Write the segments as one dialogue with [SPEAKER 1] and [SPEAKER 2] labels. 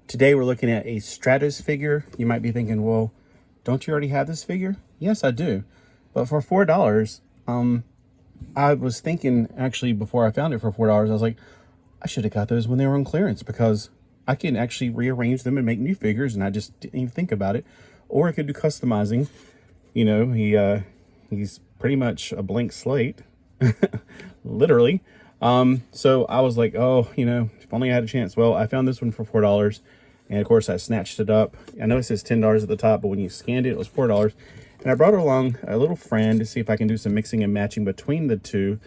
[SPEAKER 1] Today we're looking at a Stratos figure. You might be thinking, well, don't you already have this figure? Yes, I do. But for $4, I was thinking, actually, before I found it for $4, I was like, I should have got those when they were on clearance, because I can actually rearrange them and make new figures, and I just didn't even think about it. Or I could do customizing. You know, he's pretty much a blank slate, literally. So I was like, oh, you know, if only I had a chance. Well, I found this one for $4, and of course I snatched it up. I know it says $10 at the top, but when you scanned it, it was $4. And I brought along a little friend to see if I can do some mixing and matching between the two.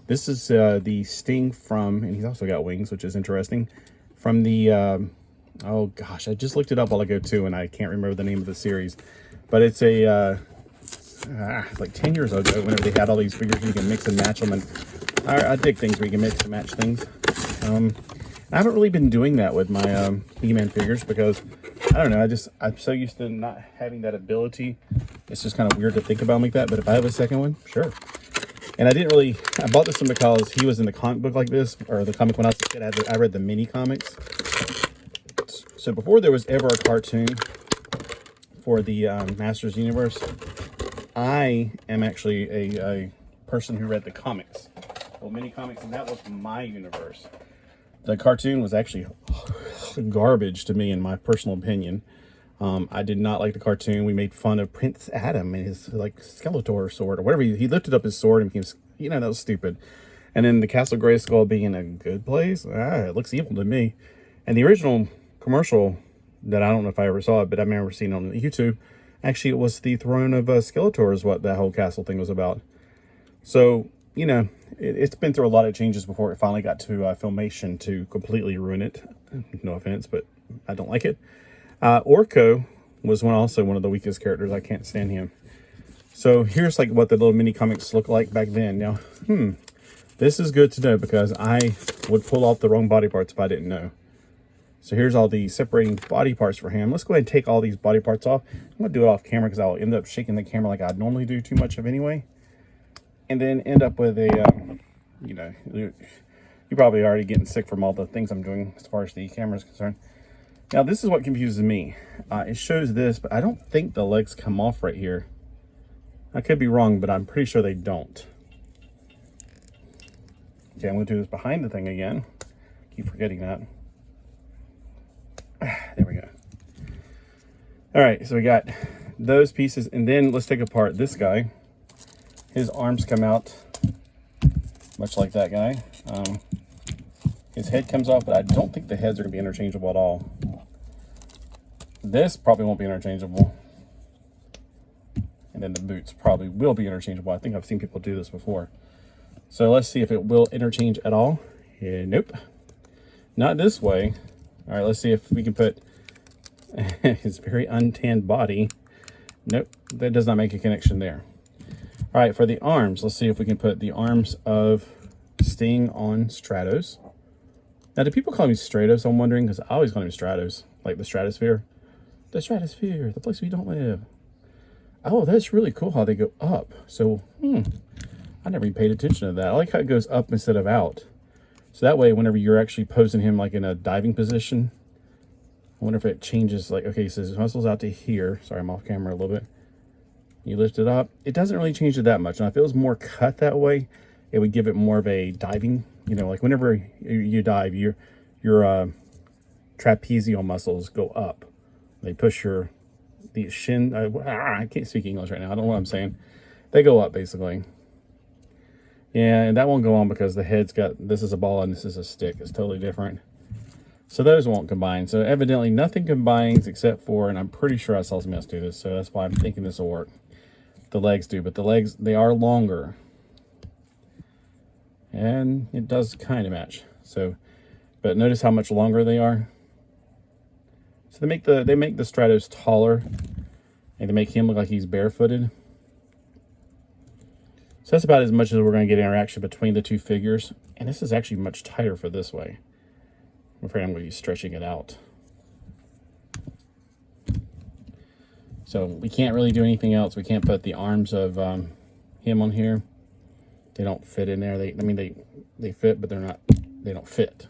[SPEAKER 1] This is the Sting from, and he's also got wings, which is interesting, from the, oh gosh, I just looked it up while ago too, and I can't remember the name of the series. But it's a, like 10 years ago, whenever they had all these figures, you can mix and match them. And I dig things where you can mix and match things. I haven't really been doing that with my He-Man figures because, I don't know, I'm so used to not having that ability. It's just kind of weird to think about them like that. But if I have a second one, sure. And I bought this one because he was in the comic book like this, or the comic when I was a kid. I read the mini comics. So before there was ever a cartoon for the Masters Universe, I am actually a person who read the comics, well, mini comics, and that was my universe. The cartoon was actually garbage to me, in my personal opinion. I did not like the cartoon. We made fun of Prince Adam and his like Skeletor sword or whatever. He lifted up his sword and became, you know, that was stupid. And then the Castle Grayskull being a good place, it looks evil to me. And the original commercial that I don't know if I ever saw it, but I remember seeing it on YouTube. Actually, it was the throne of Skeletor is what that whole castle thing was about. So, you know, it's been through a lot of changes before it finally got to Filmation to completely ruin it. No offense, but I don't like it. Orko was also one of the weakest characters. I can't stand him. So here's like what the little mini comics looked like back then. Now, this is good to know because I would pull off the wrong body parts if I didn't know. So here's all the separating body parts for him. Let's go ahead and take all these body parts off. I'm going to do it off camera because I'll end up shaking the camera like I'd normally do too much of anyway. And then end up with a, you know, you're probably already getting sick from all the things I'm doing as far as the camera is concerned. Now, this is what confuses me. It shows this, but I don't think the legs come off right here. I could be wrong, but I'm pretty sure they don't. Okay, I'm going to do this behind the thing again. Keep forgetting that. There we go. All right, so we got those pieces, and then let's take apart this guy. His arms come out, much like that guy. His head comes off, but I don't think the heads are going to be interchangeable at all. This probably won't be interchangeable. And then the boots probably will be interchangeable. I think I've seen people do this before. So let's see if it will interchange at all. Yeah, nope. Not this way. All right, let's see if we can put his very untanned body. Nope, that does not make a connection there. All right, for the arms, let's see if we can put the arms of Sting on Stratos. Now, do people call me Stratos? I'm wondering, because I always call him Stratos, like the stratosphere. The stratosphere, the place we don't live. Oh, that's really cool how they go up. So, I never even paid attention to that. I like how it goes up instead of out. So that way, whenever you're actually posing him like in a diving position, I wonder if it changes, like, okay, so his muscles out to here. Sorry, I'm off camera a little bit. You lift it up. It doesn't really change it that much. Now, if it was more cut that way, it would give it more of a diving, you know, like whenever you dive, your trapezial muscles go up. They push the shin, I can't speak English right now. I don't know what I'm saying. They go up, basically. Yeah, and that won't go on because the head's got, this is a ball and this is a stick. It's totally different. So those won't combine. So evidently nothing combines except for, and I'm pretty sure I saw somebody else do this, so that's why I'm thinking this will work. The legs do, but the legs, they are longer. And it does kind of match. So, but notice how much longer they are. So they make the Stratos taller, and they make him look like he's barefooted. So that's about as much as we're going to get interaction between the two figures. And this is actually much tighter for this way. I'm afraid I'm going to be stretching it out. So we can't really do anything else. We can't put the arms of him on here. They don't fit in there. I mean, they fit, but they don't fit.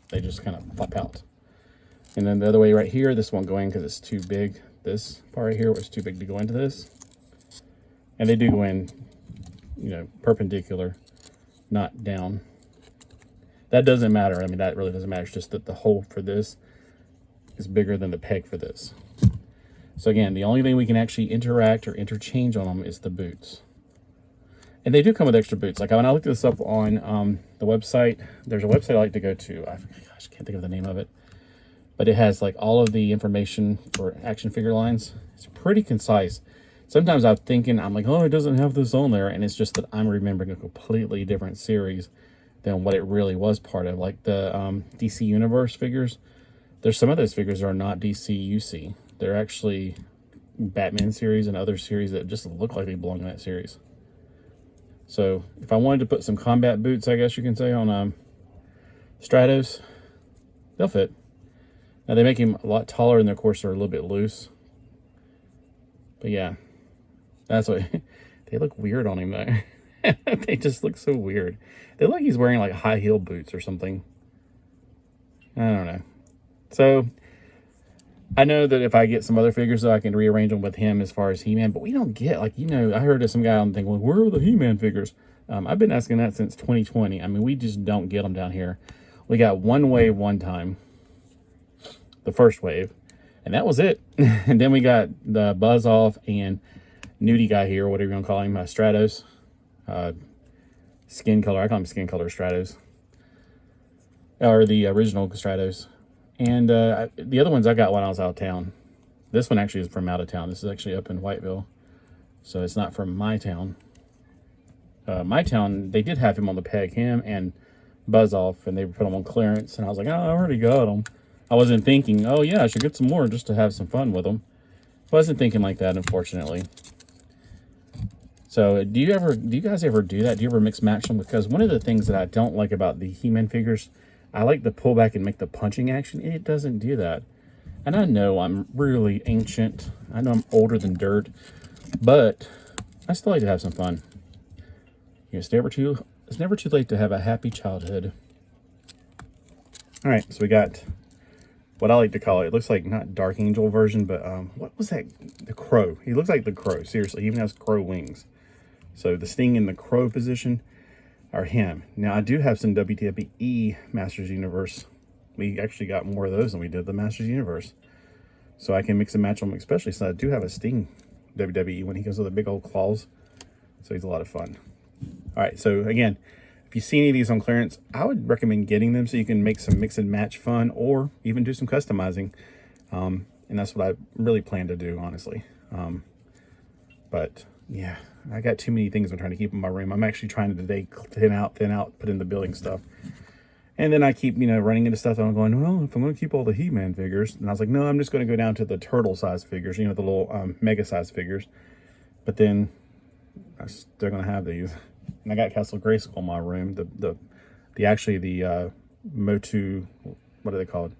[SPEAKER 1] They just kind of pop out. And then the other way right here, this won't go in because it's too big. This part right here was too big to go into this. And they do go in, you know, perpendicular, not down. That doesn't matter. I mean, that really doesn't matter. It's just that the hole for this is bigger than the peg for this. So again, the only thing we can actually interact or interchange on them is the boots. And they do come with extra boots. Like when I looked this up on the website, there's a website I like to go to. I can't think of the name of it. But it has like all of the information for action figure lines. It's pretty concise. Sometimes I'm thinking, I'm like, oh, it doesn't have this on there. And it's just that I'm remembering a completely different series than what it really was part of. Like the DC Universe figures. There's some of those figures that are not DC UC. They're actually Batman series and other series that just look like they belong in that series. So if I wanted to put some combat boots, I guess you can say, on Stratos, they'll fit. Now they make him a lot taller and of course they're a little bit loose. But yeah, that's what, they look weird on him though. They just look so weird. They look like he's wearing like high heel boots or something. I don't know. So I know that if I get some other figures though, I can rearrange them with him as far as He-Man, but we don't get, like, you know, I heard of some guy on the thing, well, where are the He-Man figures? I've been asking that since 2020. I mean, we just don't get them down here. We got one wave one time, the first wave, and that was it. And then we got the Buzz Off and Nudie guy here, whatever you want to call him, Stratos. Skin color, I call him skin color Stratos. Or the original Stratos. And the other ones I got when I was out of town. This one actually is from out of town. This is actually up in Whiteville. So it's not from my town. My town, they did have him on the peg, him and Buzz Off, and they put them on clearance. And I was like, oh, I already got them. I wasn't thinking, oh yeah, I should get some more just to have some fun with them. I wasn't thinking like that, unfortunately. So do you guys ever do that? Do you ever mix match them? Because one of the things that I don't like about the He-Man figures, I like to pull back and make the punching action. It doesn't do that. And I know I'm really ancient. I know I'm older than dirt. But I still like to have some fun. You know, it's never too late to have a happy childhood. All right, so we got what I like to call it looks like not Dark Angel version, but what was that? The Crow. He looks like the Crow. Seriously, he even has crow wings. So the Sting in the Crow position are him. Now I do have some WWE Masters Universe. We actually got more of those than we did the Masters Universe. So I can mix and match them, especially since I do have a Sting WWE when he goes with the big old claws. So he's a lot of fun. All right, so again, if you see any of these on clearance, I would recommend getting them so you can make some mix and match fun or even do some customizing. And that's what I really plan to do, honestly. But yeah, I got too many things I'm trying to keep in my room. I'm actually trying to today thin out, put in the building stuff. And then I keep, you know, running into stuff and I'm going, well, if I'm going to keep all the He-Man figures, and I was like, no, I'm just going to go down to the turtle size figures, you know, the little mega size figures. But then I'm still going to have these. And I got Castle Grayskull in my room. The actually the Motu, what are they called?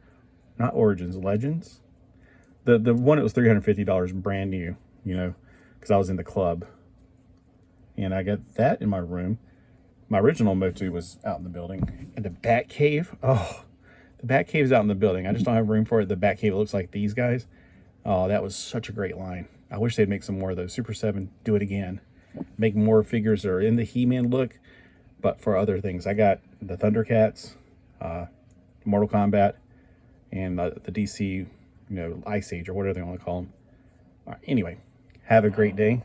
[SPEAKER 1] Not Origins, Legends. The one that was $350 brand new, you know, because I was in the club. And I got that in my room. My original Motu was out in the building. And the Batcave, oh, the Batcave's out in the building. I just don't have room for it. The Batcave looks like these guys. Oh, that was such a great line. I wish they'd make some more of those. Super 7, do it again. Make more figures that are in the He-Man look, but for other things. I got the Thundercats, Mortal Kombat, and the DC, you know, Ice Age or whatever they want to call them. All right, anyway, have a great day.